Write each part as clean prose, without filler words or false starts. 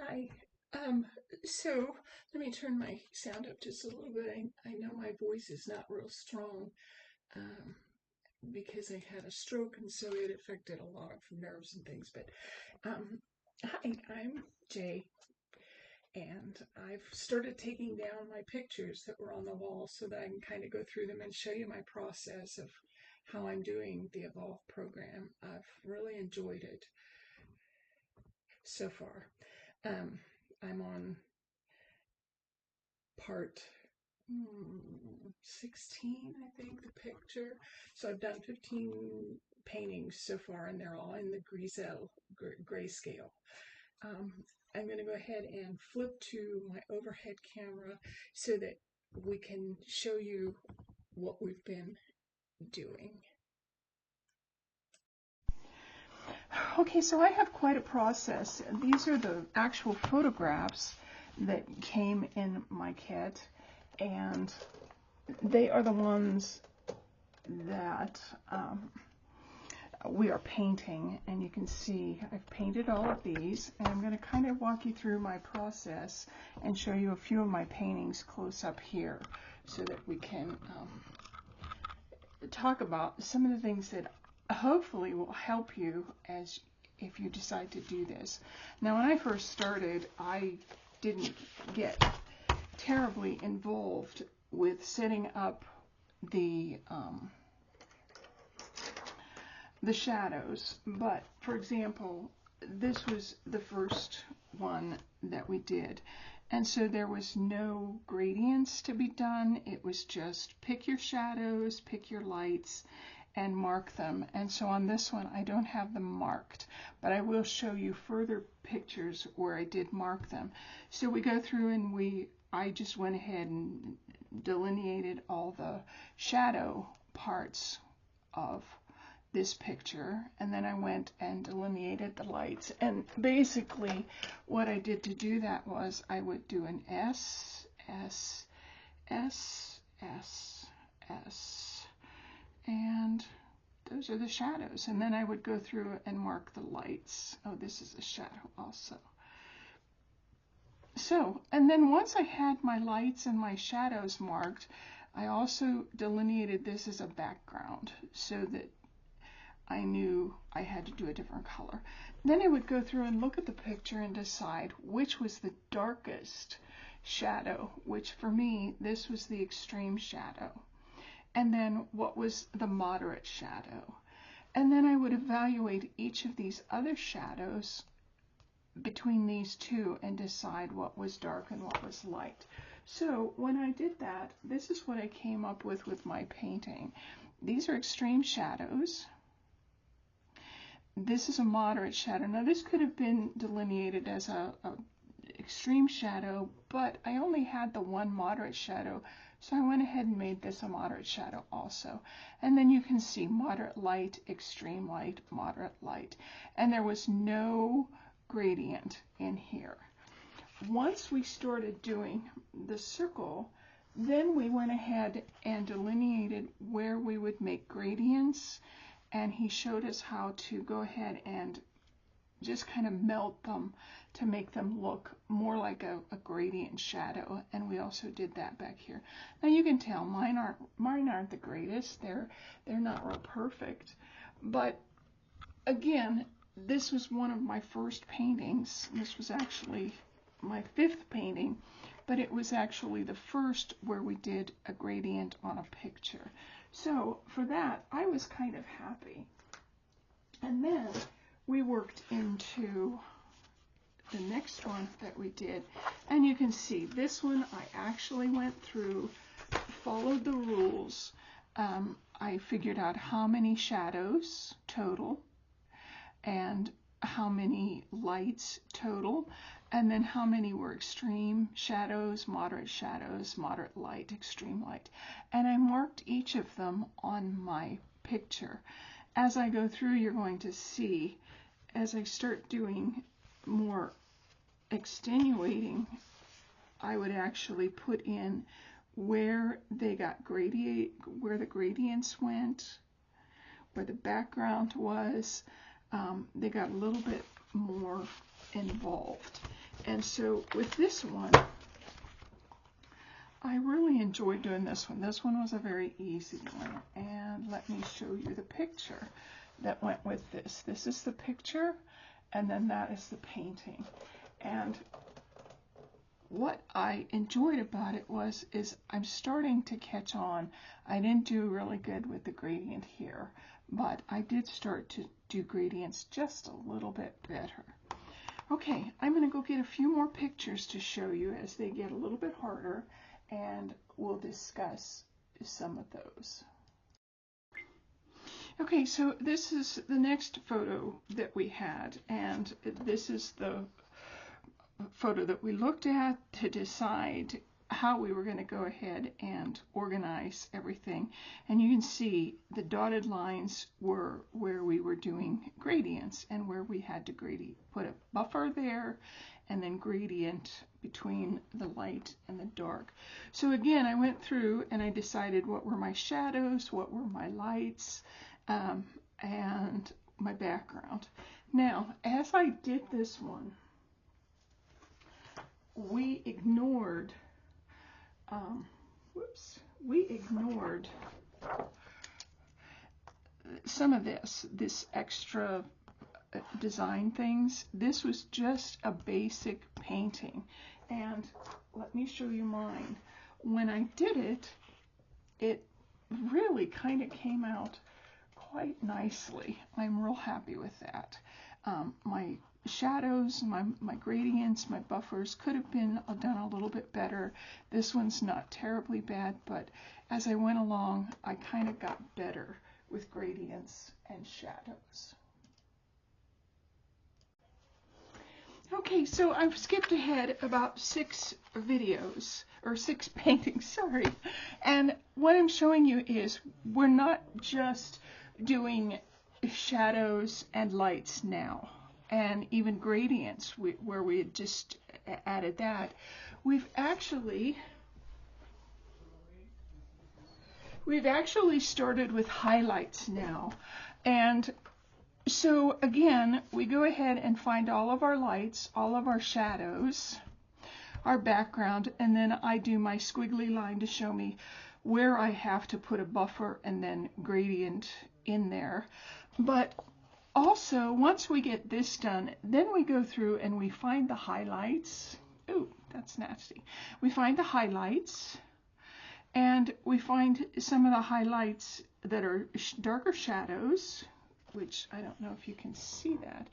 Hi. Um, so let me turn my sound up just a little bit. I know my voice is not real strong um, because I had a stroke and so it affected a lot of nerves and things. But um, hi, I'm Jay, and I've started taking down my pictures that were on the wall so that I can kind of go through them and show you my process of how I'm doing the Evolve program. I've really enjoyed it so far. Um, I'm on part 16, I think, the picture. So I've done 15 paintings so far, and they're all in the Grisaille grayscale. Um, I'm going to go ahead and flip to my overhead camera so that we can show you what we've been doing. Okay, so I have quite a process. These are the actual photographs that came in my kit, and they are the ones that we are painting, and you can see I've painted all of these, and I'm going to kind of walk you through my process and show you a few of my paintings close up here so that we can talk about some of the things that hopefully will help you as if you decide to do this. Now, when I first started, I didn't get terribly involved with setting up the shadows, but for example, this was the first one that we did, and so there was no gradients to be done. It was just pick your shadows, pick your lights, and mark them. And so on this one I don't have them marked, but I will show you further pictures where I did mark them. So we go through and I just went ahead and delineated all the shadow parts of this picture, and then I went and delineated the lights. And basically what I did to do that was I would do an S, S, S, S, S, and those are the shadows. And then I would go through and mark the lights. Oh, this is a shadow also. So, and then once I had my lights and my shadows marked, I also delineated this as a background so that I knew I had to do a different color. Then I would go through and look at the picture and decide which was the darkest shadow, which for me, this was the extreme shadow. And then what was the moderate shadow. And then I would evaluate each of these other shadows between these two and decide what was dark and what was light. So when I did that, this is what I came up with my painting. These are extreme shadows. This is a moderate shadow. Now this could have been delineated as a extreme shadow, but I only had the one moderate shadow, so I went ahead and made this a moderate shadow also. And then you can see moderate light, extreme light, moderate light. And there was no gradient in here. Once we started doing the circle, then we went ahead and delineated where we would make gradients, and he showed us how to go ahead and just kind of melt them to make them look more like a gradient shadow. And we also did that back here. Now you can tell mine aren't the greatest. They're not real perfect, but again, this was one of my first paintings. This was actually my 5th painting, but it was actually the first where we did a gradient on a picture. So for that, I was kind of happy. And then we worked into the next one that we did. And you can see this one, I actually went through, followed the rules. I figured out how many shadows total, and how many lights total, and then how many were extreme shadows, moderate light, extreme light. And I marked each of them on my picture. As I go through, you're going to see, as I start doing more extenuating, I would actually put in where they got where the gradients went, where the background was. They got a little bit more involved. And so with this one, I really enjoyed doing this one. This one was a very easy one. And let me show you the picture that went with this. This is the picture, and then that is the painting. And what I enjoyed about it is I'm starting to catch on. I didn't do really good with the gradient here, but I did start to do gradients just a little bit better. Okay, I'm going to go get a few more pictures to show you as they get a little bit harder, and we'll discuss some of those. Okay, so this is the next photo that we had, and this is the photo that we looked at to decide how we were going to go ahead and organize everything. And you can see the dotted lines were where we were doing gradients and where we had to put a buffer there and then gradient between the light and the dark. So again, I went through and I decided what were my shadows, what were my lights, and my background. Now, as I did this one, we ignored some of this extra design things. This was just a basic painting, and let me show you mine. When I did it, it really kind of came out quite nicely. I'm real happy with that. My shadows, my gradients, my buffers could have been done a little bit better. This one's not terribly bad, but as I went along, I kind of got better with gradients and shadows. Okay, so I've skipped ahead about 6 videos, or 6 paintings, sorry. And what I'm showing you is we're not just doing shadows and lights now, and even gradients where we had just added that. We've actually started with highlights now. And so again, we go ahead and find all of our lights, all of our shadows, our background, and then I do my squiggly line to show me where I have to put a buffer and then gradient in there. But also, once we get this done, then we go through and we find the highlights. Ooh, that's nasty. We find the highlights, and we find some of the highlights that are darker shadows, which I don't know if you can see that.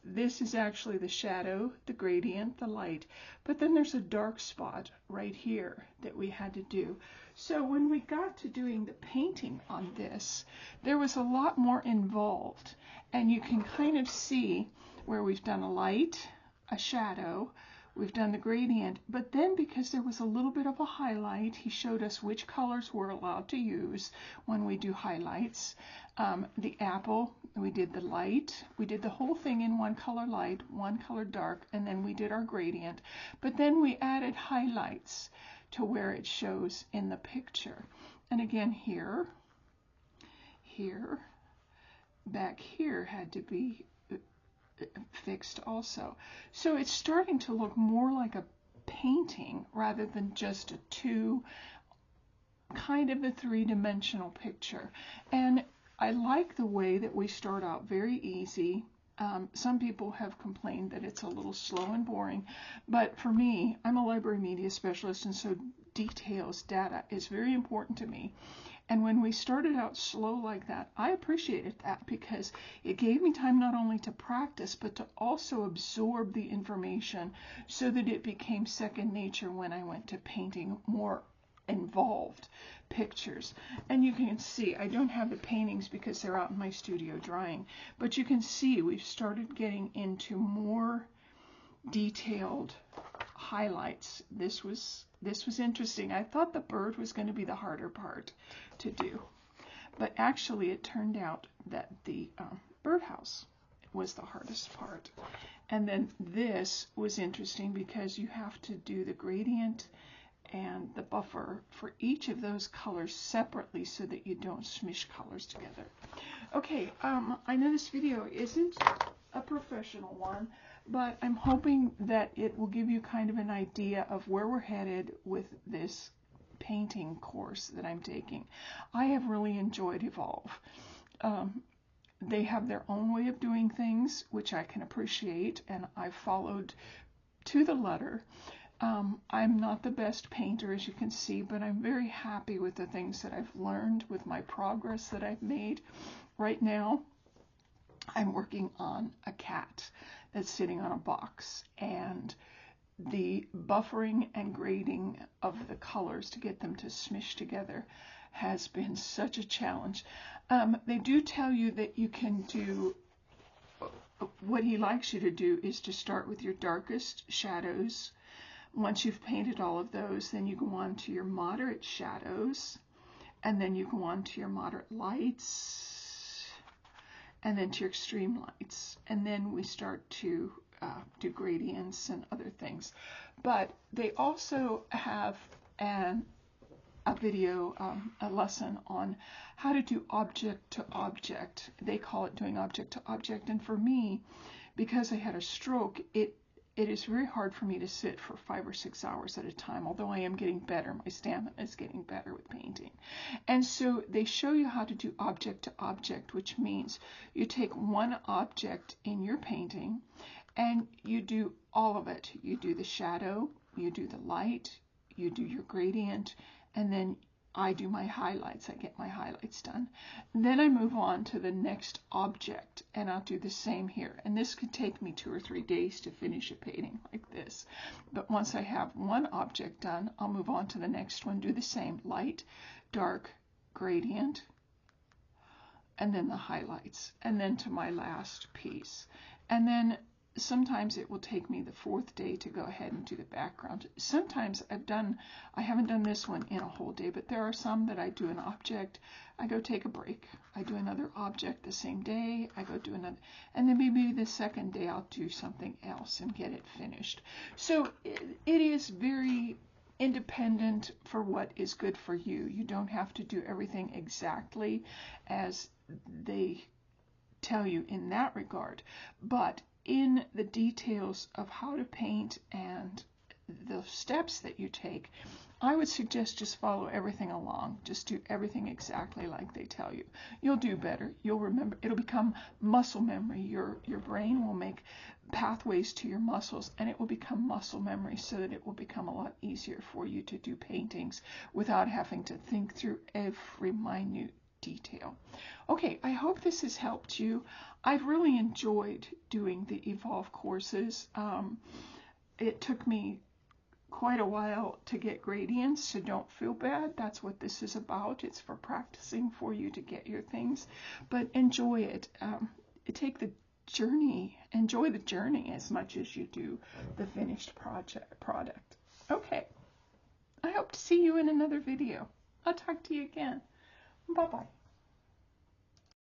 This is actually the shadow, the gradient, the light, but then there's a dark spot right here that we had to do. So when we got to doing the painting on this, there was a lot more involved, and you can kind of see where we've done a light, a shadow, we've done the gradient, but then because there was a little bit of a highlight, he showed us which colors we're allowed to use when we do highlights. The apple, we did the light, we did the whole thing in one color light, one color dark, and then we did our gradient. But then we added highlights to where it shows in the picture. And again, here, back here had to be fixed also. So it's starting to look more like a painting rather than just a kind of a three-dimensional picture. And I like the way that we start out very easy. Some people have complained that it's a little slow and boring, but for me, I'm a library media specialist, and so details, data is very important to me. And when we started out slow like that, I appreciated that because it gave me time not only to practice, but to also absorb the information so that it became second nature when I went to painting more involved pictures. And you can see I don't have the paintings because they're out in my studio drying, but you can see we've started getting into more detailed highlights. This was interesting. I thought the bird was going to be the harder part to do, but actually it turned out that the birdhouse was the hardest part. And then this was interesting because you have to do the gradient and the buffer for each of those colors separately so that you don't smish colors together. Okay, I know this video isn't a professional one, but I'm hoping that it will give you kind of an idea of where we're headed with this painting course that I'm taking. I have really enjoyed Evolve. They have their own way of doing things, which I can appreciate, and I've followed to the letter. I'm not the best painter, as you can see, but I'm very happy with the things that I've learned, with my progress that I've made. Right now, I'm working on a cat that's sitting on a box, and the buffering and grading of the colors to get them to smish together has been such a challenge. They do tell you that you can do, what he likes you to do is to start with your darkest shadows. Once you've painted all of those, then you go on to your moderate shadows, and then you go on to your moderate lights, and then to your extreme lights, and then we start to do gradients and other things. But they also have a video, a lesson on how to do object to object. They call it doing object to object, and for me, because I had a stroke, it is very hard for me to sit for 5 or 6 hours at a time, although I am getting better. My stamina is getting better with painting. And so they show you how to do object to object, which means you take one object in your painting and you do all of it. You do the shadow, you do the light, you do your gradient, and then I do my highlights. I get my highlights done. Then I move on to the next object, and I'll do the same here. And this could take me 2 or 3 days to finish a painting like this. But once I have one object done, I'll move on to the next one, do the same, light, dark, gradient, and then the highlights, and then to my last piece. And then sometimes it will take me the 4th day to go ahead and do the background. Sometimes I haven't done this one in a whole day, but there are some that I do an object, I go take a break, I do another object the same day, I go do another, and then maybe the 2nd day I'll do something else and get it finished. So it is very independent for what is good for you. You don't have to do everything exactly as they tell you in that regard, but in the details of how to paint and the steps that you take, I would suggest just follow everything along. Just do everything exactly like they tell you. You'll do better. You'll remember. It'll become muscle memory. Your brain will make pathways to your muscles, and it will become muscle memory, so that it will become a lot easier for you to do paintings without having to think through every minute detail. Okay, I hope this has helped you. I've really enjoyed doing the Evolve courses. It took me quite a while to get gradients, so don't feel bad. That's what this is about. It's for practicing for you to get your things, but enjoy it. Take the journey. Enjoy the journey as much as you do the finished product. Okay, I hope to see you in another video. I'll talk to you again. Bye-bye.